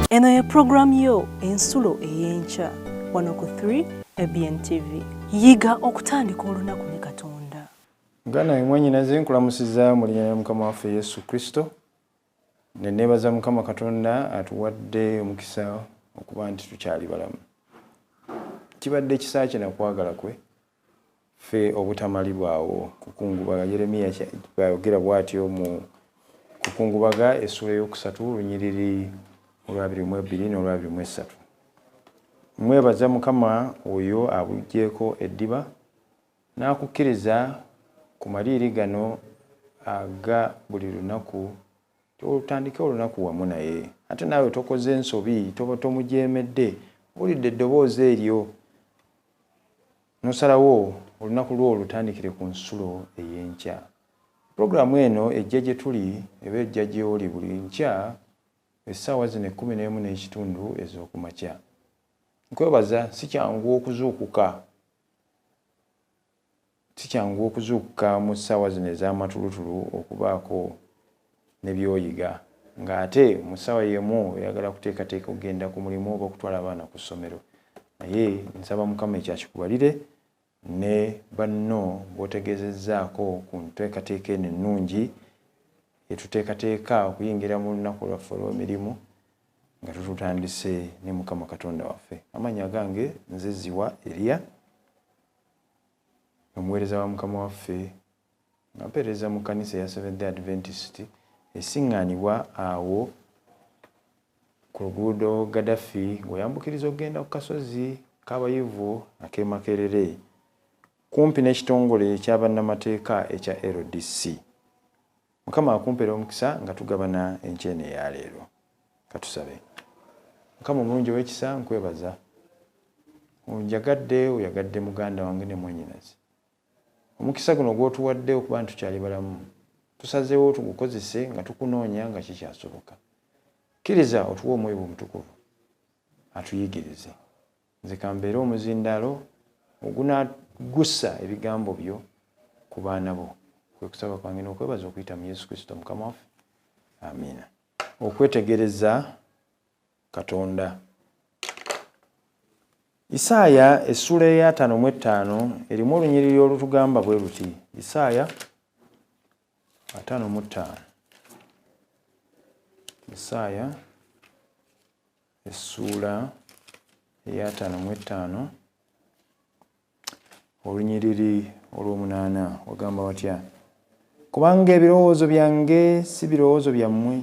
Eno ye program yo ensulo eyenkya wano ku 3 ABN TV. Yiga okutandika olunaku ne Katonda. Ngana mwenyinaze nkulamusiza mu linnya lya Mukama waffe Yesu Kristo. Ne nebaza Mukama Katonda atuwadde omukisa okuba nti tukyali balamu. Kibadde ekisa kye nakwagala kwe ffe obutamalibwawo kukungubaga. Yeremiya bayogera bw'atyo mu kukungubaga essula ey'okusatu lunyiriri olw'abiri n'olw'abiri mu esatu. Mwebaza Mukama oyo abuggyeko eddiba n'akukkiriza ku maliiri gano aga buli lunaku otandike olunaku wamu naye. Ate naawe tokoze ensobi, toba tomujeemedde, owulidde eddoboozi eryo n'osalawo olunaku lwo olutandikire ku nsulo ey'enkya. Puroguramu eno ejja gye tuli eba ejja gy'oli buli nkya essaawa zino 11:30 ez'okumakya. Nkwebaza, si kyangu okuzuukuka mu ssaawa zino ez'amatulutulu okubaako ne by'oyiga, ng'ate mu ssaawa y'emu oyagala kuteekateeka okugenda ku mulimu oba okutwala abaana ku ssomero. Naye nsaba Mukama ekyakikubalire ne banno b'otegeezezzaako ku nteekateeka eno ennungi etuteekateeka okuyingira mu lunaku lwaffe olw'emirimu nga tututandise ne Mukama Katonda waffe. Amannya gange nze Ziwa Elia, omuweereza wa Mukama waffe nga mpeereza mu kkanisa eya Seventh-day Adventist esiŋŋaanibwa awo ku luguudo Gaddafi ng'oyambukiriza okugenda ku kasozi k'abayivu ak'e Makerere kumpi n'ekitongole eky'abannamateeka ekya LDC. Mukama akumpeera omukisa nga tugabana enkyene eya leero. Katusabe. Mukama omulungi w'ekisa, nkwebaza oyagadde muganda wange ne mwennyinaze. Omukisa guno gw'otuwadde okuba nti tukyali balamu, tusazeewo tugukozese nga tukunoonya nga kikyasoboka. Kkiriza otuwe Omwoyo Omutukuvu atuyigirize. Nze kambeere omuzindaalo ogunaagussa ebigambo byo ku baana bo. Kwe kusaba kwange n'okwebaza okuyita mu Yesu Kristo Mukama waffe. Amiina. Okwetegereza Katonda. Isaaya essula eya 55 erimu olunyiriri olutugamba bwe luti. Isaaya 55. Isaaya essula eya 55 olunyiriri olw'omunaana wagamba watya? Kubanga ebirowoozo byange si birowoozo byammwe,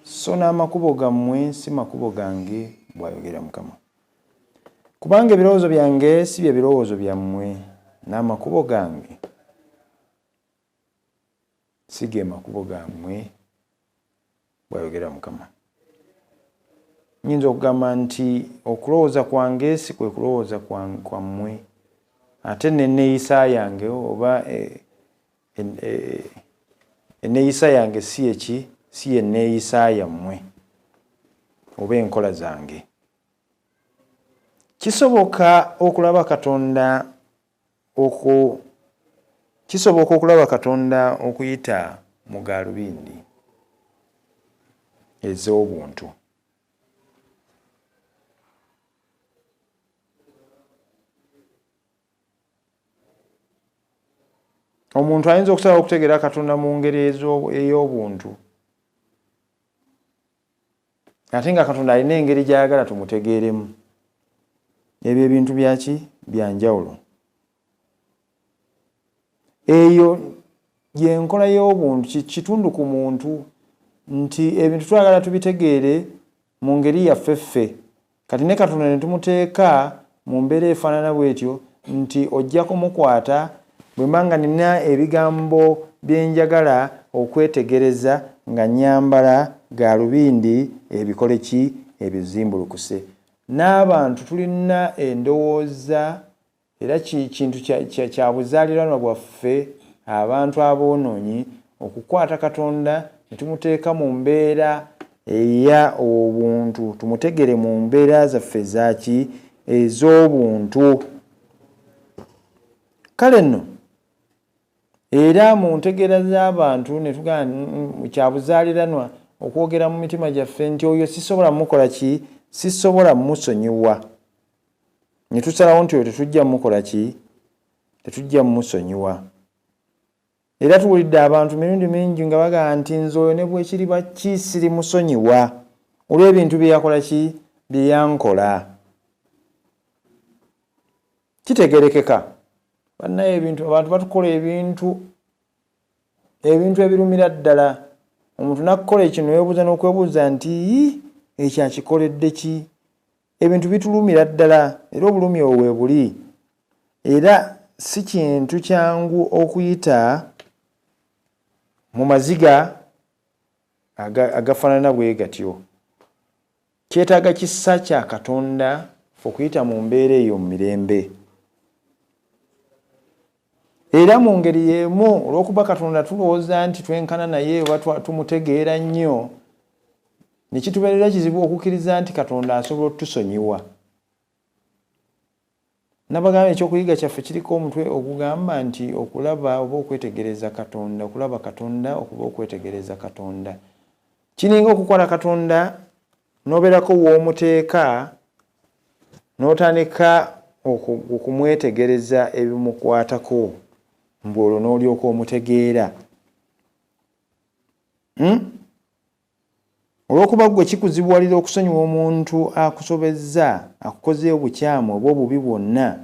so n'amakubo gammwe si makubo gange, bw'ayogera Mukama. Kubanga ebirowoozo byange si bye birowoozo byammwe, n'amakubo gange si ge makubo gammwe, bw'ayogera Mukama. Nnyinza okugamba nti okulowooza kwange si kwe kulowooza kwammwe, ate n'enneeyisa yange oba enneeyisa yange si enneeyisa yammwe oba enkola zange. Kisoboka okulaba Katonda okuyita mu gaalubindi ez'obuntu. Omuntu ayinza okusalawo okutegeera Katonda mu ngeri ey'obuntu, ate nga Katonda alina engeri gy'ayagala tumutegeeremu. Ebyo ebintu byaki? Bya njawulo. Eyo y'enkola y'obuntu, kitundu ku muntu nti ebintu twagala tubitegeere mu ngeri yaffe ffe. Kati ne Katonda ne tumuteeka mu mbeera efaanana bw'etyo nti ojja kumukwata bwe mbanga nina ebigambo bye njagala okwetegereza nga nyambala gaalubindi ebikole ki? Ebizimbulukuse. N'abantu tulina endowooza era kintu kya buzaaliranwa bwaffe abantu aboonoonyi okukwata Katonda ne tumuteeka mu mbeera eya obuntu, tumutegere mu mbeera zaffe zaki? Ez'obuntu. Kale nno era mu ntegeera z'abantu ne tugamba kya buzaaliranwa okwogera mu mitima gyaffe nti oyo sisobola mukola ki, sisobola musonyiwa, ne tusalawo nti oyo tetujja mukola ki, tetujja musonyiwa. Era tuwulidde abantu mirundi mingi nga bagamba nti nze oyo ne bwekiri baki siri musonyiwa olw'ebintu bye yakola ki, bye yankola. Kitegerekeka bannaye abantu batukola ebintu ebirumira ddala. Omuntu nakukola ekintu weebuuza n'okwebuuza nti ekyo akikoledde ki? Ebintu bitulumira ddala era obulumi obwo bwe buli. Era si kintu kyangu okuyita mu maziga agafaanana bwe gatyo. Kyetaaga kisa kya Katonda okuyita mu mbeera eyo mu mirembe. Era mu ngeri y'emu olw'okuba Katonda tulowooza nti twenkana naye oba tumutegeera nnyo, ne kitubeerera kizibu okukkiriza nti Katonda asobola otusonyiwa. Nabagamba ekyokuyiga kyaffe kiriko omutwe ogugamba nti okulaba oba okwetegereza Katonda, okulaba Katonda okuba okwetegereza Katonda. Kiringa okukola Katonda n'obeerako w'omuteeka n'otandika okumwetegereza ebimukwatako, mbwolwo n'olyoka omutegeera. Olw'okuba gwe kikuzibuwalira okusonyiwa omuntu akusobezza, akukozeeyo bukyamu oba obubi bwonna,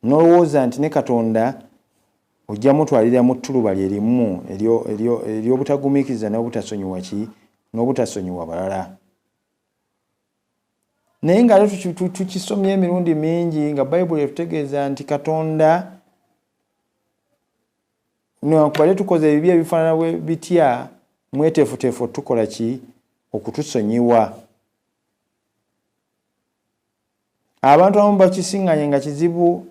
n'olowooza nti ne Katonda ojja mutwalira mu ttuluba lye limu ery'obutagumiikiriza n'obutasonyiwa ki, n'obutasonyiwa balala. Naye nga tukisomye emirundi mingi nga Bayibuli etutegeeza nti Katonda newankubadde tukoze ebibi ebifaanana bwe bitya, mweteefuteefu tukola ki, okutusonyiwa. Abantu abamu bakisiŋŋanye nga kizibu,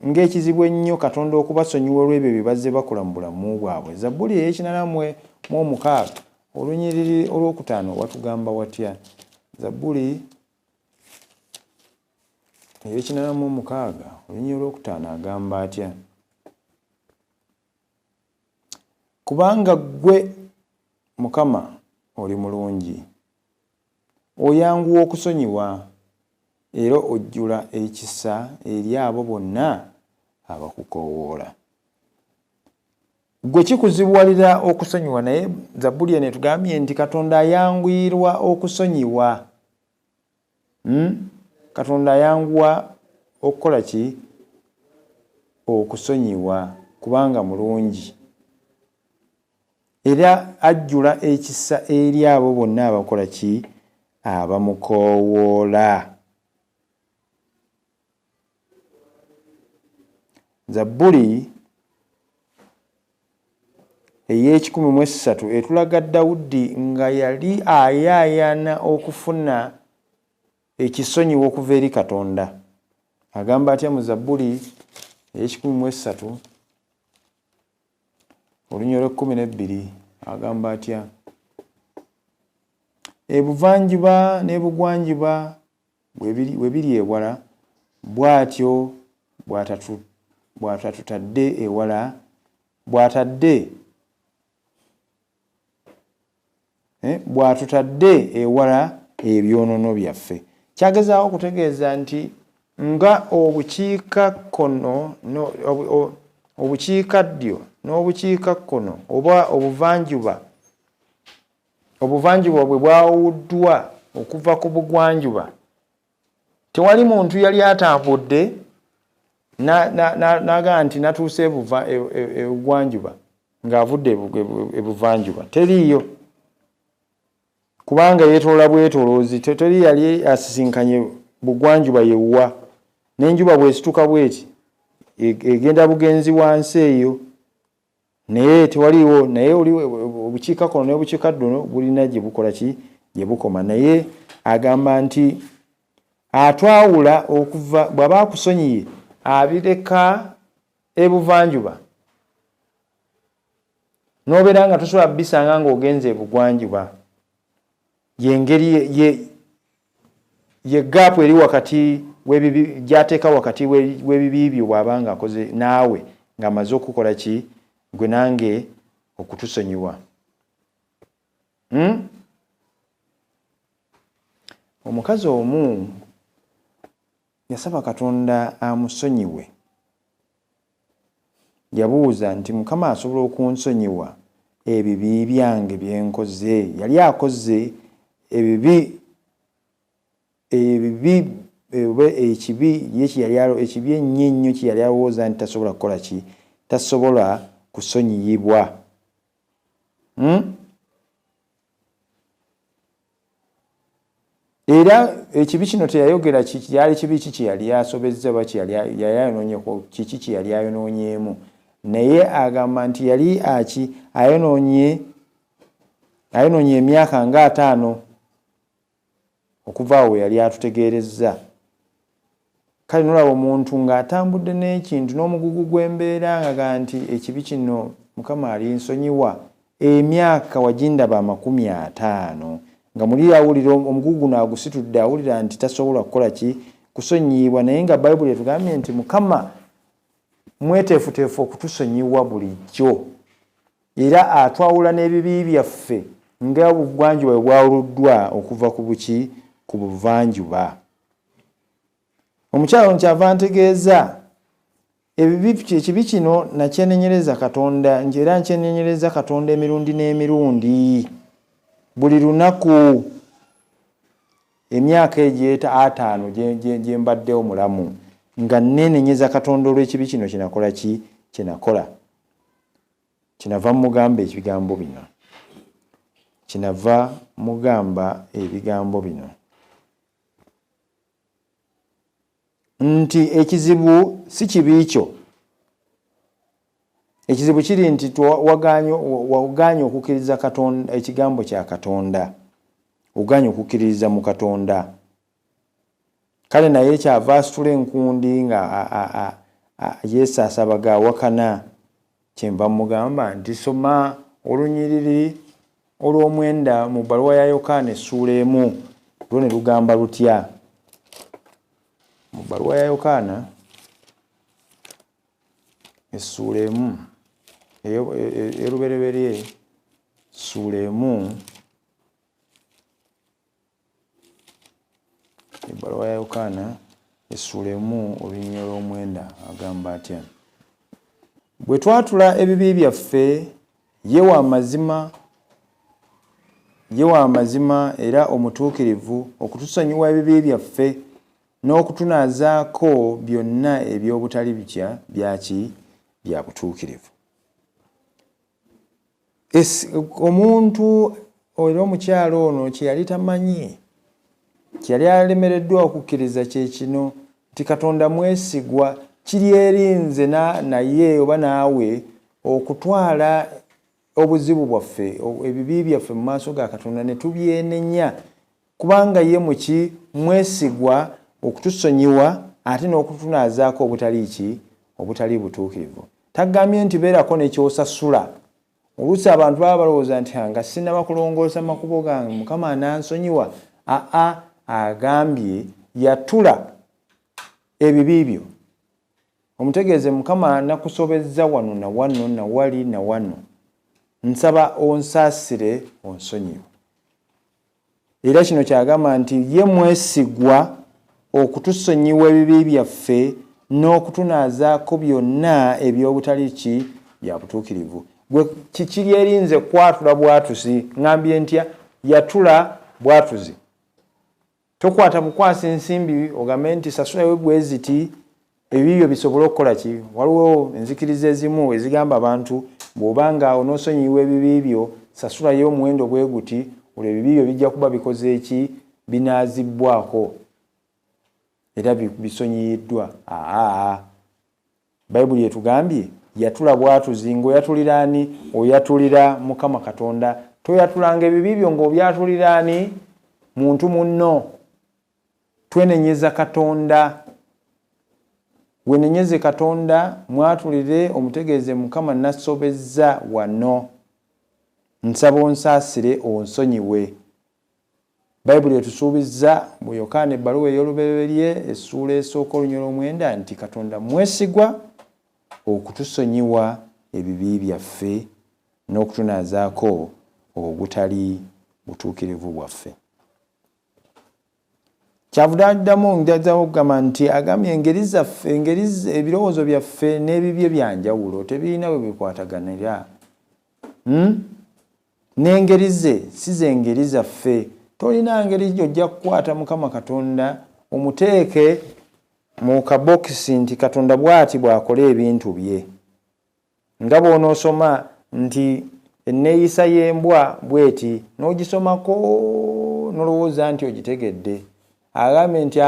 ng'ekizibu ennyo Katonda okubasonyiwa olw'ebyo bye bazze bakola mu bulamu bwabwe. Zabbuli ey'ekinana mu 6 olunyiriri olwokutaano watugamba watya? Zabbuli ey'ekinana mu 6 olunyiriri olwokutaano agamba atya? Kubanga ggwe Mukama oli mulungi, oyanguwa okusonyiwa era ojjula ekisa eri abo bonna abakukoowoola. Gwe kikuzibuwalira okusonyiwa, naye Zabbuli eno etugambye nti Katonda ayanguyirwa okusonyiwa. Katonda ayanguwa okukola ki? Okusonyiwa, kubanga mulungi. Era ajjula ekisa eri abo bonna abakola ki? Abamukoowoola. Zabbuli ey'ekikumi etulaga Dawudi nga yali ayaayana okufuna ekisonyiwo okuva eri Katonda. Agamba atya mu Zabbuli ey'ekikumi olunyiriri olw'12 agamba atya? Ebuvanjuba n'ebugwanjuba bwe biri ewala, bw'atyo bw'atatutadde ewala, bw'atutadde ewala ebyonoono byaffe. Kyagezaawo okutegeeza nti nga obukiikakkono obukiikaddyo n'obukiikakkono oba obuvanjuba bwe bwawuddwa okuva ku bugwanjuba, tewali muntu yali atambudde n'agamba nti natuuse ebugwanjuba ng'avudde ebuvanjuba. Teriiyo, kubanga yeetoola bwetoloozi. Teri yali asisinkanye bugwanjuba yewuwa, n'enjuba bw'esituka bw'eti egenda bugenzi wansi eyo, naye tewaliiwo. Naye oli obukiikakkono n'obukiikaddyo bulina gye bukola ki? Gye bukoma. Naye agamba nti atwawula okuva, bw'aba akusonyiye abireka ebuvanjuba, n'obeera nga tosobola bisanga ng'ogenze ebugwanjuba. Y'engeri ye gaapu eri wakati gy'ateeka wakati w'ebibi byo bw'aba nga akoze naawe ng'amaze okukola ki? Gwe nange okutusonyiwa. omukazi omu yasaba Katonda amusonyiwe. Yabuuza nti Mukama asobola okunsonyiwa ebibi byange bye nkoze? Yali akoze ekibi ennyo kye yali alowooza nti tasobola kukola ki? Tasobola kusonyiyibwa. Era ekibi kino teyayogera kyali kibi ki kye yali asobezza oba kye yali ayonoonyeko, kiki kye yali ayonoonyeemu, naye agamba nti yali ayonoonye emyaka nga 5 okuva awo yali atutegeerezza. Kale nolaba omuntu ng'atambudde n'ekintu n'omugugu gw'embeera nga nti ekibi kino Mukama alinsonyiwa, emyaka wagindaba 50 nga muli awulira omugugu n'agusitudde, awulira nti tasobola kukola ki? Kusonyiyibwa. Naye nga Bayibuli etugambye nti Mukama mweteefuteefu okutusonyiwa bulijjo, era atwawula n'ebibi byaffe nga obugwanjuba bwe bwawuluddwa okuva ku buki? Ku buvanjuba. Omukyalo nkyava ntegeeza ekibi kino nakyenenyereza Katonda, era nkyenenyereza Katonda emirundi n'emirundi, buli lunaku, emyaka egyo 5 gye mbaddewo mulamu, nga neenenyeza Katonda olw'ekibi kino kinakola ki? Kinakola. Kinava mugamba ebigambo bino. Kinava mugamba ebigambo bino nti ekizibu si kibi kyo. Ekizibu kiri nti waganye okukkiriza Katonda, ekigambo kya Katonda, oganye okukkiriza mu Katonda. Kale naye kyava asitula enkundi nga yeesaasabaga awakana. Kyenva mugamba nti soma olunyiriri olw'omwenda mu bbaluwa ya Yokaana essuula 1, lwo ne lugamba lutya? Mu bbaluwa ya Yokaana essuula 1 erubereberye, essuula 1, ebbaluwa ya Yokaana essuula 1 olunyiriri olw'omwenda agamba atya? Bwe twatula ebibi byaffe, ye wa mazima era omutuukirivu okutusonyiwa ebibi byaffe n'okutunaazaako byonna eby'obutali bitya byaki? Bya butuukirivu. Omuntu era omukyalo ono kye yali tamanyi, kye yali alemereddwa okukkiriza kye kino nti Katonda mwesigwa, kiri erinze naye oba naawe okutwala obuzibu bwaffe, ebibi byaffe mu maaso ga Katonda ne tubyenenya, kubanga ye muki? Mwesigwa okutusonyiwa ate n'okutunaazaako obutali ki? Obutali butuukirivu. Tagambye nti beerako nekyosasula. Oluusi abantu baba balowooza nti nga sinaba kulongoosa makubo gange Mukama anansonyiwa. Agambye yatula ebibi byo. Omutegeeze Mukama nakusobezza wano na wano na wali na wano, nsaba onsaasire onsonyiwe. Era kino kyagamba nti ye mwesigwa okutusonyiwa ebibi byaffe n'okutunaazaako byonna eby'obutali ki? Bya butuukirivu. Gwe kikiri erinze kwatula bwatusi, ngambye ntya? Yatula bwatuzi. Tokwata bukwasi nsimbi ogambe nti sasulayo bwe ziti ebibyo bisobole okukola ki? Waliwo enzikiriza ezimu ezigamba abantu bw'obanga onoosonyiwa ebibi byo sasulayo omuwendo bwe guti, olwo ebibi byo bijja kuba bikoze eki? Binaazibbwako era bisonyiyiddwa. Bayibuli etugambye yatula bwatuzi. Ng'oyatulira ani? Oyatulira Mukama Katonda. Toyatulanga ebibi byo ng'obyatulira ani? Muntu munno. Twenenyeza Katonda. Wenenyeze Katonda, mwatulire omutegeeze Mukama nasobezza wano, nsaba onsaasire onsonyiwe. Bayibuli etusuubizza mu Yokaana ebbaluwa ey'olubereberye essuula esooka olunyiriri olw'omwenda nti Katonda mwesigwa okutusonyiwa ebibi byaffe n'okutunaazaako obutali butuukirivu bwaffe. kyavudaddamu ndaza okugamba nti agambye engeri zaffe ebirowoozo byaffe n'ebibye byanjawulo tebirina bwe bikwataganira n'engeri ze si ze ngeri zaffe. Tolina ngeri gy'ojja kukwata Mukama Katonda omuteeke mu kabokisi nti Katonda bw'ati bw'akola ebintu bye. Nga bw'onoosoma nti enneeyisa y'embwa bw'eti n'ogisomako n'olowooza nti ogitegedde. Agambye nti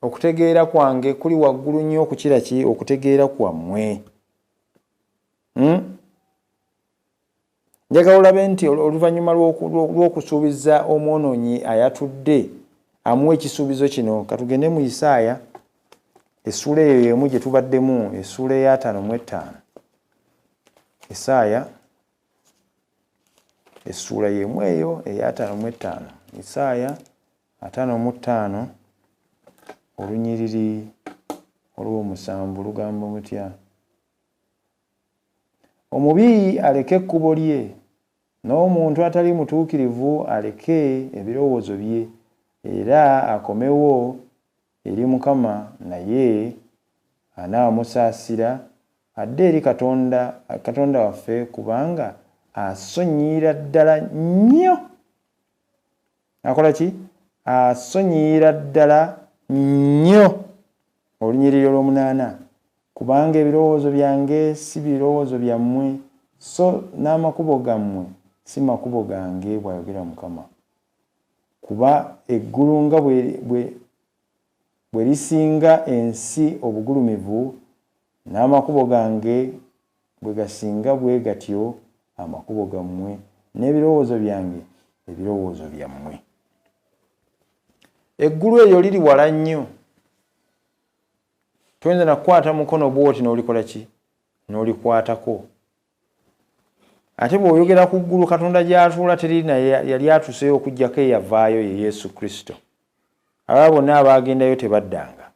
okutegeera kwange kuli waggulu nnyo okukira ki okutegeera kwammwe. Njagala olabe nti oluvannyuma lw'okusuubiza omwonoonyi ayatudde amuwa ekisuubizo kino. Katugende mu Isaaya essuula eyo y'emu gye tubaddemu, essuula eya 55. Isaaya essuula y'emu eyo eya 55. Isaaya 55 olunyiriri olw'omusanvu lugamba mutya? Omubi aleke ekkubo lye, n'omuntu atali mutuukirivu aleke ebirowoozo bye, era akomewo eri Mukama naye anaamusaasira, adde eri Katonda waffe kubanga asonyiira ddala nnyo. Akola ki? Asonyiira ddala nnyo. Olunyiriri olw'omunaana, kubanga ebirowoozo byange si birowoozo byammwe, so n'amakubo gammwe si makubo gange, bw'ayogera Mukama. Kuba eggulu nga bwe lisinga ensi obugulumivu, n'amakubo gange bwe gasinga bwe gatyo amakubo gammwe, n'ebirowoozo byange ebirowoozo byammwe. Eggulu eryo liri wala nnyo. Toyinza na kukwata mukono bw'oti n'olikola ki? N'olikwatako. Ate bw'oyogera ku ggulu Katonda gy'atuula teri naye yali atuseeyo okuggyako eyavaayo ye Yesu Kristo. Aba bonna abaagendayo tebaddanga.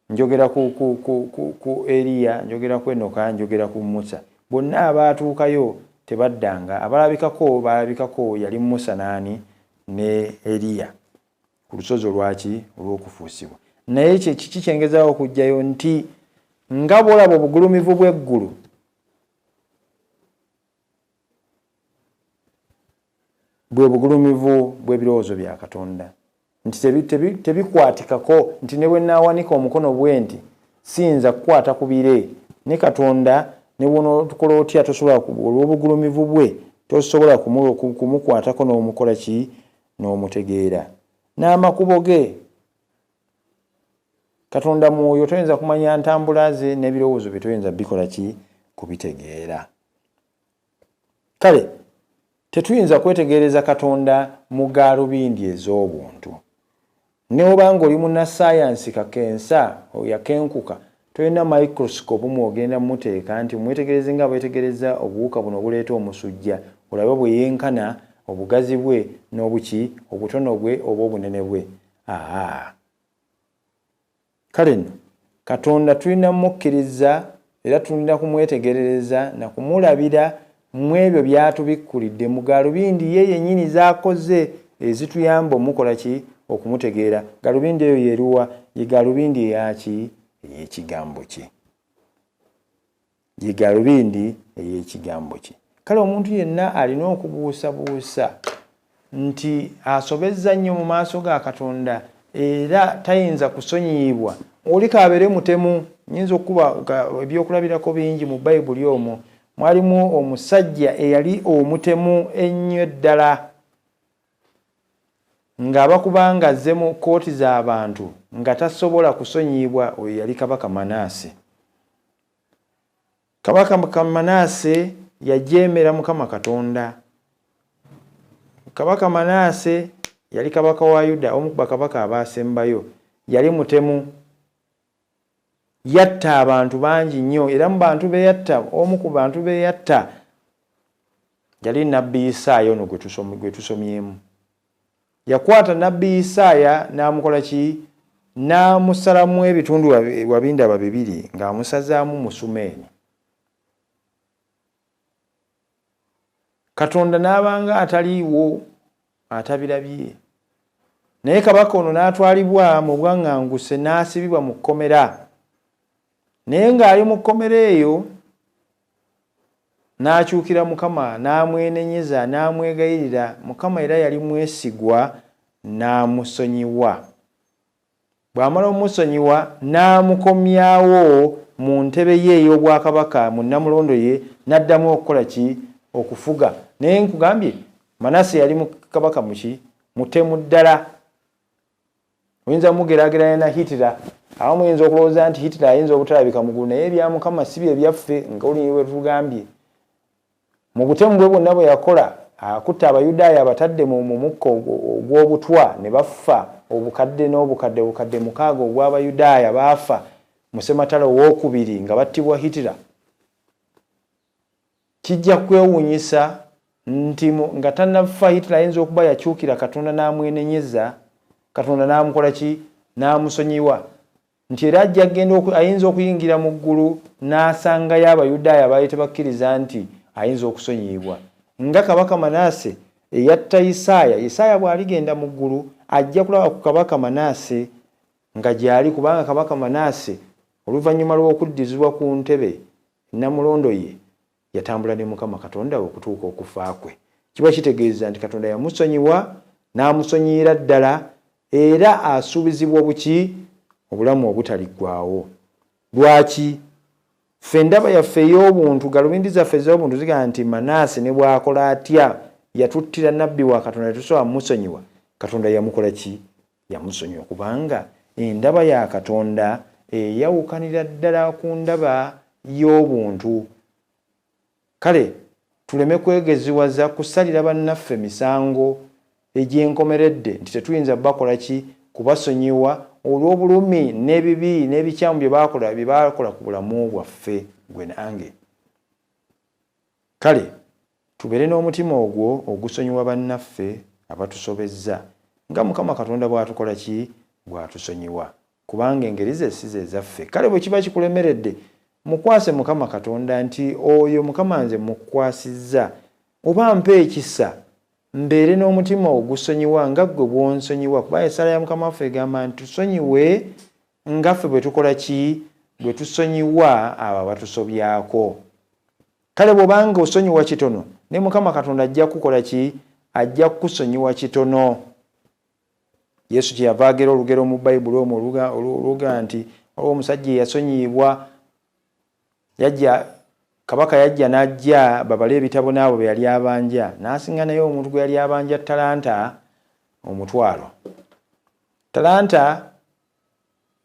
Njogera ku Eriya, njogera ku Enoka, njogera ku Musa. Bonna abaatuukayo tebaddanga. Balabikako yali Musa n'ani ne Eriya ku lusozi olwaki olw'okufuusibwa. Naye kiki kyengezaawo okujjayo nti nga bw'olaba obugulumivu bw'eggulu bwe bugulumivu bw'ebirowoozo bya Katonda, nti tebikwatikako, nti ne bwe naawanika omukono bwe nti siyinza kukwata ku bire, ne Katonda ne bw'onootukola otya tosobola olw'obugulumivu bwe tosobola kumukwatako n'omukola ki? N'omutegeera. N'amakubo ge Katonda mwoyo, toyinza kumanya ntambula ze, n'ebirowoozo bye toyinza bikola ki? Kubitegeera. Kale tetuyinza kwetegereza Katonda mu gaalubindi ez'obuntu. Ne obanga oli munnassaayansi kakensa yakenkuka, tolina microscope mwogenda muteeka nti mwetegereze nga bwetegereza obuwuka buno obuleeta omusujja, olabe bwe yenkana obugazi bwe n'obuki, obutono bwe oba obunene bwe. Kale nno Katonda tulina mukkiriza era tulina kumwetegerereza na kumulabira mu ebyo by'atubikkulidde mu gaalubindi ye yennyini z'akoze ezituyamba omukola ki? Okumutegeera. Gaalubindi eyo yeruwa? Ye gaalubindi eyaki? Ey'ekigambo kye. Ye gaalubindi ey'ekigambo kye. Kale omuntu yenna alina okubuusabuusa nti asobezza nnyo mu maaso ga Katonda era tayinza kusonyiyibwa. Oli kabeere mutemu. Nyinza okuba ebyokulabirako bingi mu Bayibuli omwo. Mwalimu omusajja eyali omutemu ennyo ddala ng'abakubanga azze mu kooti z'abantu nga tasobola kusonyiyibwa. Oyo yali Kabaka Manaase. Kabaka Manaase yajeemera Mukama Katonda. Kabaka Manaase yali kabaka wa Yuda, omu ku bakabaka abaasembayo. Yali mutemu, yatta abantu bangi nnyo, era mu bantu beyatta, omu ku bantu beyatta yali Nabbi Isaaya ono gwe tusomyemu. Yakwata Nabbi Isaaya n'amukola ki? N'amusalamu ebitundu wabindaba bibiri ng'amusazaamu musumeeni. Katonda n'abanga ataliiwo, atabirabye. naye kabaka ono n'atwalibwa mu bwaŋŋanguse n'asibibwa mu kkomera. Naye ng'ali mu kkomera eyo n'akyukira Mukama n'amwenenyeza n'amwegayirira. Mukama era yali mwesigwa n'amusonyiwa. Bw'amala omusonyiwa n'amukomyawo mu ntebe ye ey'obwakabaka mu Namulondo ye, n'addamu okukola ki? Okufuga. Naye nkugambye Manase yali kabaka muki? Mutemu ddala. Oyinza mugeraageranya na Hitler. Abamu oyinza okulowooza nti Hitler ayinza obutalabika mugulu, naye ebya Mukama si bye byaffe nga bwe tugambye. Mu butemu bwe bwonna bwe yakola, akutta Abayudaaya abatadde mu mukka ogw'obutwa ne bafa obukadde n'obukadde 6 ogw'Abayudaaya baafa mu Sematalo owookubiri nga battibwa Hitler. Kijja kwewuunyisa nti nga tannafa Hitler ayinza okuba yakyukira Katonda n'amwenenyeza, Katonda n'amukola ki? N'amusonyiwa. Nti era ajja genda ayinza okuyingira mu ggulu n'asangayo Abayudaaya baali tebakkiriza nti ayinza okusonyiyibwa. Nga kabaka Manase eyatta Isaaya bw'aligenda mu ggulu ajja kulaba ku kabaka Manase nga gy'ali, kubanga kabaka Manase oluvannyuma lw'okuddizibwa ku ntebe Namulondo ye yatambula ne Mukama Katonda okutuuka okufa kwe. Kiba kitegeeza nti Katonda yamusonyiwa n'amusonyiira ddala, era asuubizibwa buki? Obulamu obutaliggwaawo. Lwaki? Ffe endaba yaffe ey'obuntu, galubindi zaffe ez'obuntu zigaa nti Manase ne bw'akola atya yatuttira nnabbi wa Katonda tetusobola musonyiwa. Katonda yamukola ki? Yamusonyiwa, kubanga endaba ya Katonda eyawukanira ddala ku ndaba y'obuntu. Kale tuleme kwegeziwaza kusalira bannaffe misango egy'enkomeredde nti tetuyinza bakola ki? Kubasonyiwa olw'obulumi n'ebibi n'ebikyamu bye baakola ku bulamu bwaffe gwe nange. Kale tubeere n'omutima ogwo ogusonyiwa bannaffe abatusobezza, nga Mukama Katonda bw'atukola ki? Bw'atusonyiwa, kubanga engeri ze si ze zaffe. Kale bwe kiba kikulemeredde, mukwase Mukama Katonda nti oyo Mukama nze mukwasizza, oba mpe ekisa mbeere n'omutima ogusonyiwa nga ggwe bw'onsonyiwa, kuba essala ya Mukama waffe egamba nti tusonyiwe ngaffe bwe tukola ki? Bwe tusonyiwa abo abatusobyako. Kale bw'obanga osonyiwa kitono, ne Mukama Katonda ajja kukola ki? Ajja kukusonyiwa kitono. Yesu kyeyava agera olugero mu Bayibuli omwo oluga nti omusajja eyasonyiyibwa kabaka yajja n'ajja babale ebitabo n'abo be yali abanja, n'asinga naye omuntu gwe yali abanja talanta 1,000. Talanta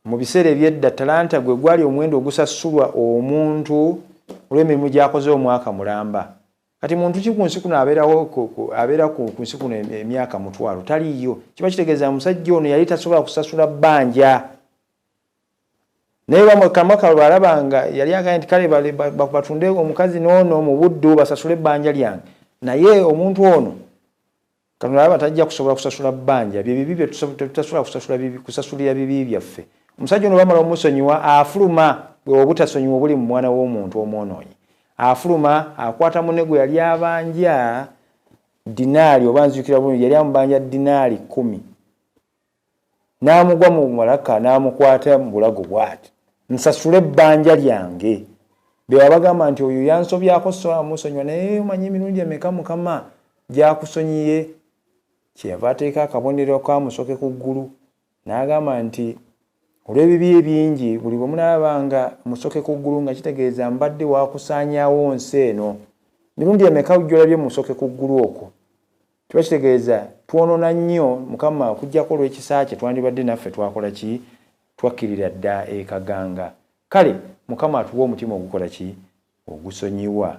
mu biseera ebyedda, talanta gwe gwali omuwendo ogusasulwa omuntu olw'emirimu gy'akoze omwaka mulamba. Kati muntu ki ku nsi kuno abeera ku nsi kuno emyaka 1,000? Taliiyo. Kiba kitegeeza musajja ono yali tasobola kusasula bbanja. Naye Kabaka bw'alabanga yali agambye nti kale batunde omukazi n'ono mu buddu basasule ebbanja lyange. Naye omuntu ono Katonda alaba tajja kusobola kusasula bbanja. Bye bibi bye tutasobola kusasulira bibi byaffe. Omusajja ono bamala omusonyiwa afuluma bwe obutasonyiwa buli mu mwana w'omuntu omwonoonyi. Afuluma akwata munne gwe yali abanja dinaali, oba nzijukira bulungi yali amubanja dinaali 10. N'amugwa mu malaka n'amukwata mu bulago bw'ati, nsasule ebbanja lyange. Be abagamba nti oyo yansobyako so amusonyiwa, naye omanyi emirundi emeka Mukama gy'akusonyiye. Kyeyava ateeka akabonero kamusoke ku ggulu n'agamba nti olw'ebibi ebingi buli bwe munaalabanga musoke ku ggulu nga kitegeeza mbadde waakusaanyaawo nsi eno. Mirundi emeka gy'olabye musoke ku ggulu okwo? Kiba kitegeeza twonoona nnyo Mukama okuggyako olw'ekisa kye twandibadde naffe twakola ki? Twakkirira dda ekaganga. Kale Mukama atuwa omutima ogukola ki? Ogusonyiwa.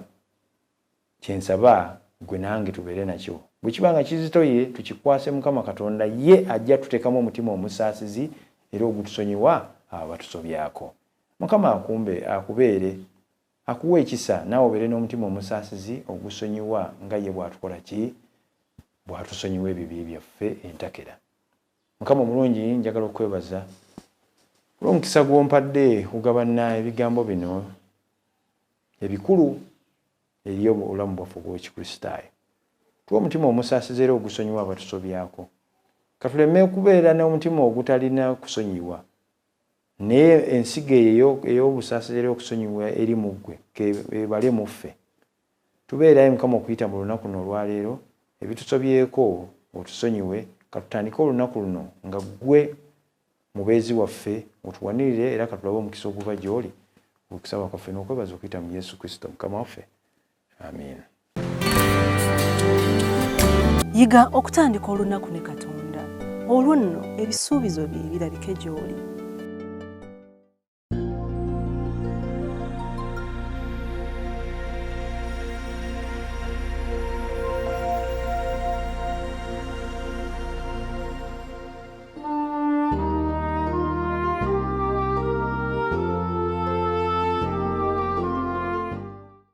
Kyensaba gwe nange tubeere nakyo. Bwe kiba nga kizitoye tukikwase Mukama Katonda, ye ajja tuteekamu omutima omusaasizi era ogutusonyiwa abatusobyako. Mukama akubeere, akuwa ekisa naawe obeere n'omutima omusaasizi ogusonyiwa nga ye bw'atukola ki? Bw'atusonyiwa ebibi byaffe entakera. Mukama omulungi, njagala okwebaza olw'omukisa gw'ompadde kugabana ebigambo bino ebikulu eri obulamu bwaffe obw'Ekikristaayo. Tuwa omutima omusaasizi era ogusonyiwa abatusobyako. katuleme kubeera n'omutima ogutalina kusonyiwa naye ensigo eyo ey'obusaasira okusonyiwa eri mu ggwe ebale mu ffe. Tubeerayo Mukama okuyita mu lunaku luno olwaleero ebitusobyeko otusonyiwe katutandike olunaku luno nga ggwe mubeezi waffe otuwanirire era katulabe omukisa oguva gy'oli okusaba kwaffe n'okwebaza okuyita mu Yesu Kristo Mukama waffe. Amiina. Yiga okutandika olunaku ne Katonda. Olwo nno ebisuubizo bye birabike gy'oli.